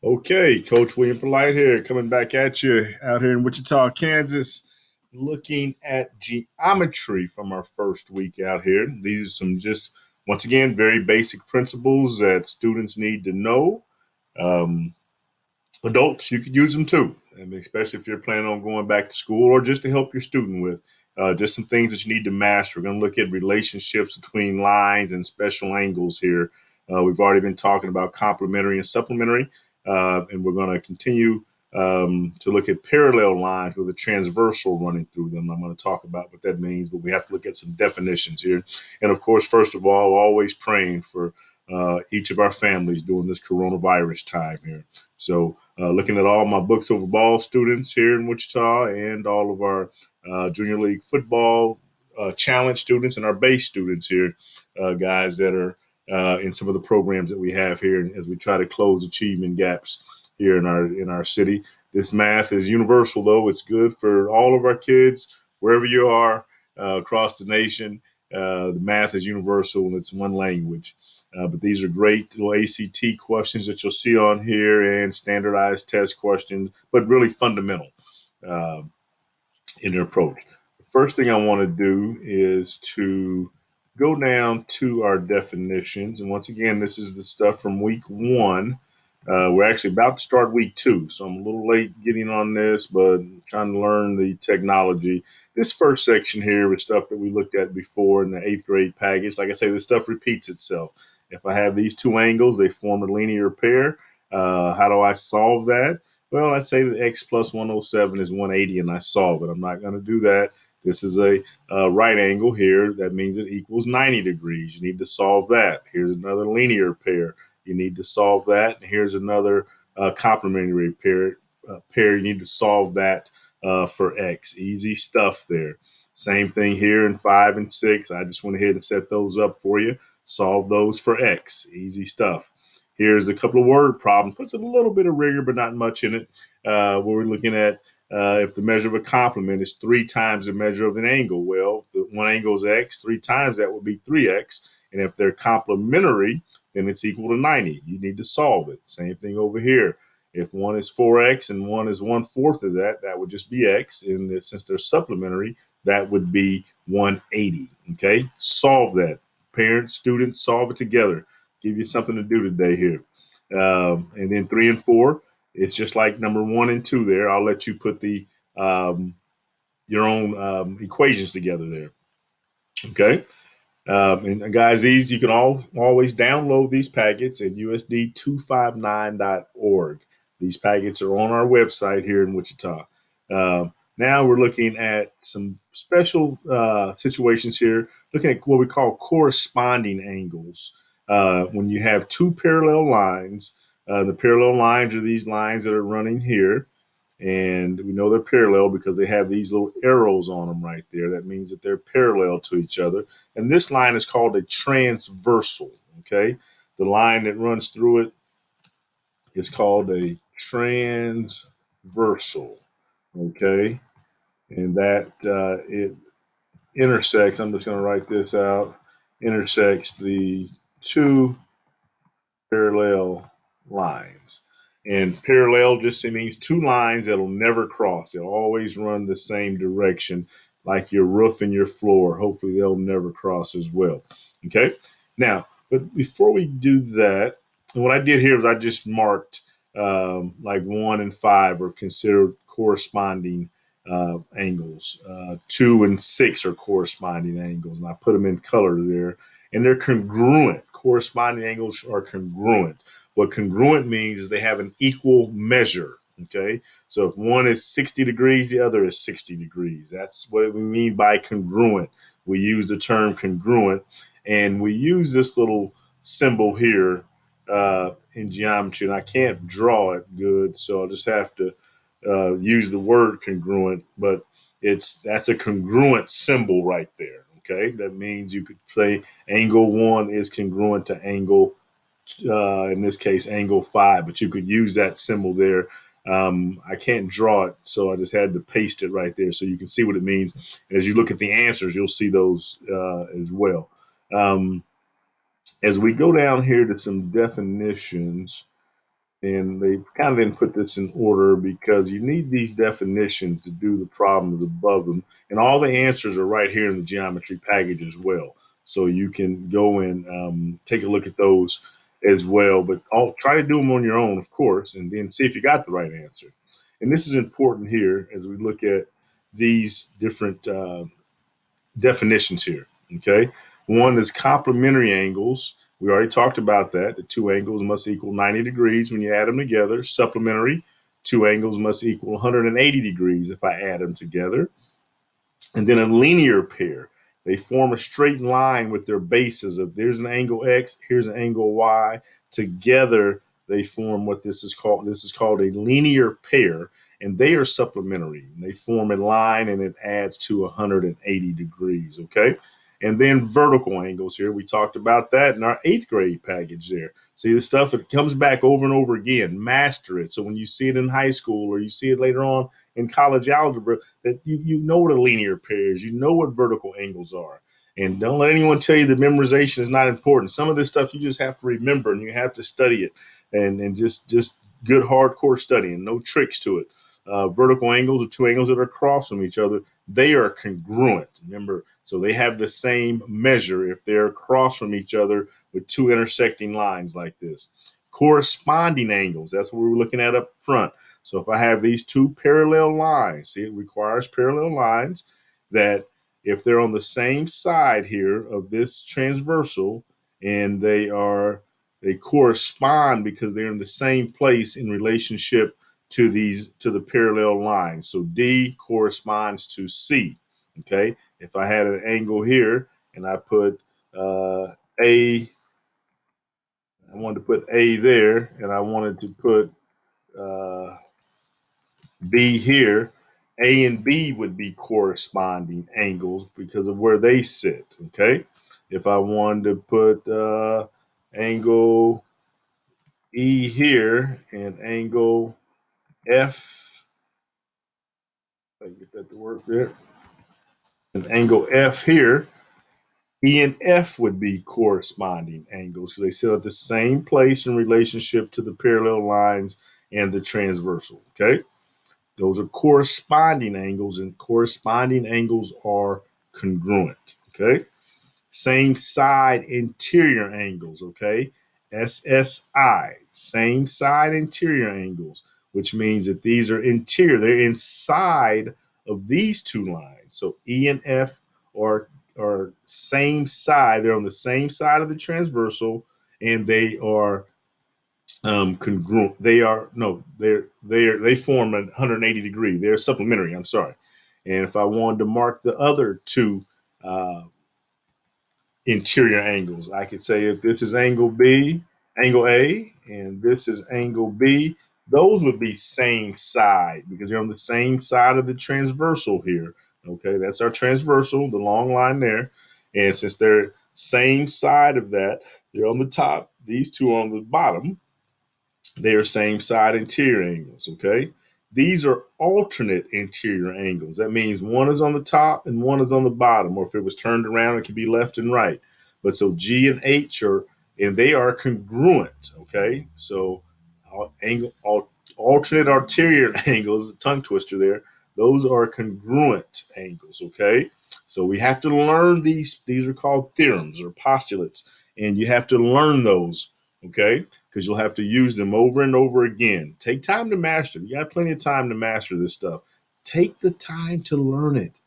Okay, Coach William Polite here, coming back at you out here in Wichita, Kansas, looking at geometry from our first week out here. These are some just, once again, very basic principles that students need to know. Um, Adults, you could use them too, especially if you're planning on going back to school or just to help your student with. Just some things that you need to master. We're going to look at relationships between lines and special angles here. We've already been talking about complementary and supplementary, and we're going to continue to look at parallel lines with a transversal running through them. I'm going to talk about what that means, but we have to look at some definitions here. And of course, first of all, always praying for each of our families during this coronavirus time here. So, looking at all my books over ball students here in Wichita and all of our junior league football challenge students and our base students here, guys that are in some of the programs that we have here as we try to close achievement gaps here in our city. This math is universal, though. It's good for all of our kids, wherever you are across the nation. The math is universal and it's one language. But these are great little ACT questions that you'll see on here and standardized test questions, but really fundamental uh, in their approach. The first thing I want to do is to go down to our definitions. And once again, this is the stuff from week one. We're actually about to start week two, so I'm a little late getting on this, but I'm trying to learn the technology. This first section here is stuff that we looked at before in the eighth grade package. Like I say, this stuff repeats itself. If I have these two angles, they form a linear pair. How do I solve that? Well, I'd say that x plus 107 is 180, and I solve it. I'm not going to do that. This is a right angle here. That means it equals 90 degrees. You need to solve that. Here's another linear pair. You need to solve that. And here's another complementary pair. You need to solve that for x. Easy stuff there. Same thing here in 5 and 6. I just went ahead and set those up for you. Solve those for x. Easy stuff. Here's a couple of word problems. Puts a little bit of rigor, but not much in it. Where we're looking at if the measure of a complement is 3 times the measure of an angle. Well, if the one angle is x, 3 times that would be 3x. And if they're complementary, then it's equal to 90. You need to solve it. Same thing over here. If one is 4x and one is 1/4 of that, that would just be x. And since they're supplementary, that would be 180. Okay, solve that. Parents, students, solve it together. Give you something to do today here. And then 3 and 4, it's just like number 1 and 2 there. I'll let you put the your own equations together there. Okay. And guys, these you can always download these packets at usd259.org. These packets are on our website here in Wichita. Now we're looking at some special situations here, looking at what we call corresponding angles. When you have two parallel lines, the parallel lines are these lines that are running here. And we know they're parallel because they have these little arrows on them right there. That means that they're parallel to each other. And this line is called a transversal. Okay. The line that runs through it is called a transversal. Okay. And that it intersects, I'm just going to write this out, intersects the two parallel lines. And parallel just means two lines that'll never cross. They'll always run the same direction, like your roof and your floor. Hopefully, they'll never cross as well. Okay. Now, but before we do that, what I did here was I just marked like 1 and 5 are considered corresponding angles. 2 and 6 are corresponding angles, and I put them in color there. And they're congruent. Corresponding angles are congruent. What congruent means is they have an equal measure. Okay. So if one is 60 degrees, the other is 60 degrees. That's what we mean by congruent. We use the term congruent, and we use this little symbol here in geometry. And I can't draw it good, so I'll just have to use the word congruent, but that's a congruent symbol right there. Okay. That means you could say angle 1 is congruent to angle in this case, angle 5, but you could use that symbol there. I can't draw it, so I just had to paste it right there so you can see what it means. As you look at the answers, you'll see those as well. As we go down here to some definitions, And they kind of didn't put this in order because you need these definitions to do the problems above them. And all the answers are right here in the geometry package as well. So you can go and take a look at those as well. But I'll try to do them on your own, of course, and then see if you got the right answer. And this is important here as we look at these different definitions here. Okay. One is complementary angles. We already talked about that. The two angles must equal 90 degrees when you add them together. Supplementary, two angles must equal 180 degrees if I add them together. And then a linear pair. They form a straight line with their bases of there's an angle X, here's an angle Y. Together, they form what this is called. This is called a linear pair, and they are supplementary. They form a line and it adds to 180 degrees, okay? And then vertical angles here. We talked about that in our 8th grade package there. See the stuff, it comes back over and over again. Master it. So when you see it in high school or you see it later on in college algebra, that you know what a linear pair is, you know what vertical angles are. And don't let anyone tell you that memorization is not important. Some of this stuff you just have to remember and you have to study it, and just good hardcore studying, no tricks to it. Vertical angles are two angles that are across from each other. They are congruent. Remember, so they have the same measure if they're across from each other with two intersecting lines like this. Corresponding angles, that's what we were looking at up front. So if I have these two parallel lines, see, it requires parallel lines that if they're on the same side here of this transversal and they correspond because they're in the same place in relationship to the parallel lines. So D corresponds to C. Okay. If I had an angle here and I put A, I wanted to put A there and I wanted to put B here, A and B would be corresponding angles because of where they sit. Okay. If I wanted to put angle E here and angle F, if I can get that to work there, and angle F here, E and F would be corresponding angles. So they sit at the same place in relationship to the parallel lines and the transversal. Okay. Those are corresponding angles, and corresponding angles are congruent. Okay. Same side interior angles. Okay. SSI, same side interior angles, which means that these are interior. They're inside of these two lines. So E and F are same side. They're on the same side of the transversal, and they are congruent. They are no, they form a 180 degree. They're supplementary. I'm sorry. And if I wanted to mark the other two uh, interior angles, I could say if this is angle B, angle A, and this is angle B, those would be same side because they're on the same side of the transversal here. Okay, that's our transversal, the long line there. And since they're same side of that, they're on the top. These two are on the bottom. They are same side interior angles, okay? These are alternate interior angles. That means one is on the top and one is on the bottom, or if it was turned around, it could be left and right. But so G and H are, and they are congruent, okay? So alternate arterial angles, tongue twister there, those are congruent angles, okay? So we have to learn these. These are called theorems or postulates, and you have to learn those, okay? Because you'll have to use them over and over again. Take time to master. You got plenty of time to master this stuff. Take the time to learn it.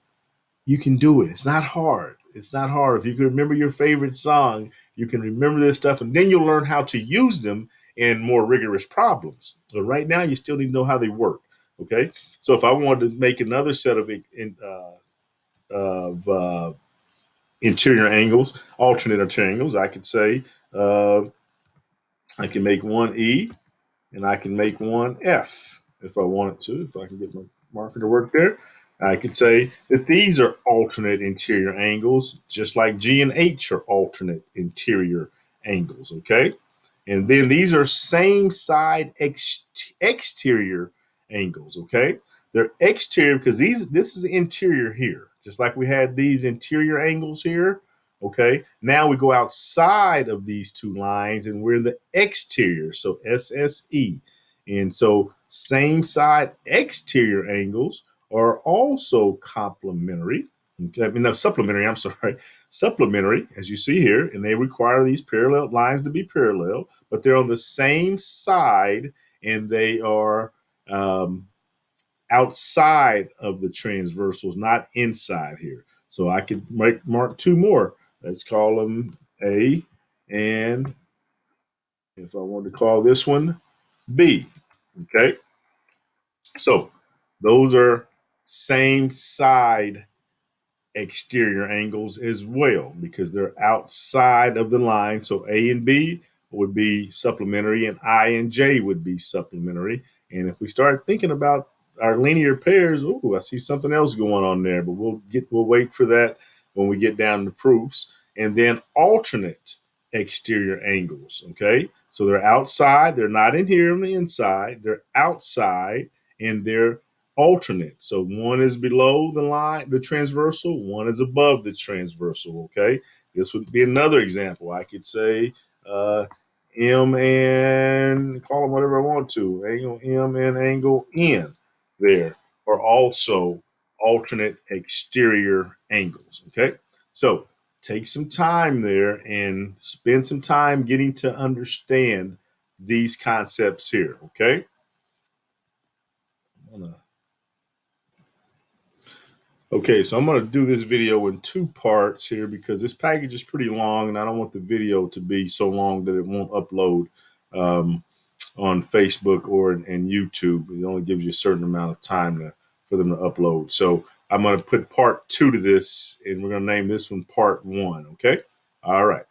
You can do it. It's not hard. It's not hard. If you can remember your favorite song, you can remember this stuff, and then you'll learn how to use them in more rigorous problems. But right now, you still need to know how they work. Okay. So if I wanted to make another set of interior angles, alternate interior angles, I could say uh, I can make one E and I can make one F if I wanted to, if I can get my marker to work there. I could say that these are alternate interior angles, just like G and H are alternate interior angles, okay? And then these are same side exterior angles, okay? They're exterior because this is the interior here, just like we had these interior angles here, Okay, now we go outside of these two lines and we're in the exterior, so SSE. And so same side exterior angles are also complementary. Okay, I mean, no, supplementary, I'm sorry. Supplementary, as you see here, and they require these parallel lines to be parallel, but they're on the same side and they are outside of the transversals, not inside here. So I could mark two more. Let's call them A, and if I want to call this one B. Okay. So those are same side exterior angles as well because they're outside of the line. So A and B would be supplementary and I and J would be supplementary. And if we start thinking about our linear pairs, oh, I see something else going on there, but we'll wait for that when we get down to proofs. And then alternate exterior angles. Okay. So they're outside, they're not in here on the inside, they're outside and they're alternate. So one is below the line, the transversal, one is above the transversal. Okay. This would be another example. I could say M and call them whatever I want to. Angle M and angle N there are also alternate exterior angles. Okay. So take some time there and spend some time getting to understand these concepts here. Okay. I'm gonna Okay, so I'm going to do this video in two parts here because this package is pretty long and I don't want the video to be so long that it won't upload um, on Facebook or in YouTube. It only gives you a certain amount of time for them to upload. So I'm going to put part two to this and we're going to name this one part one. Okay. All right.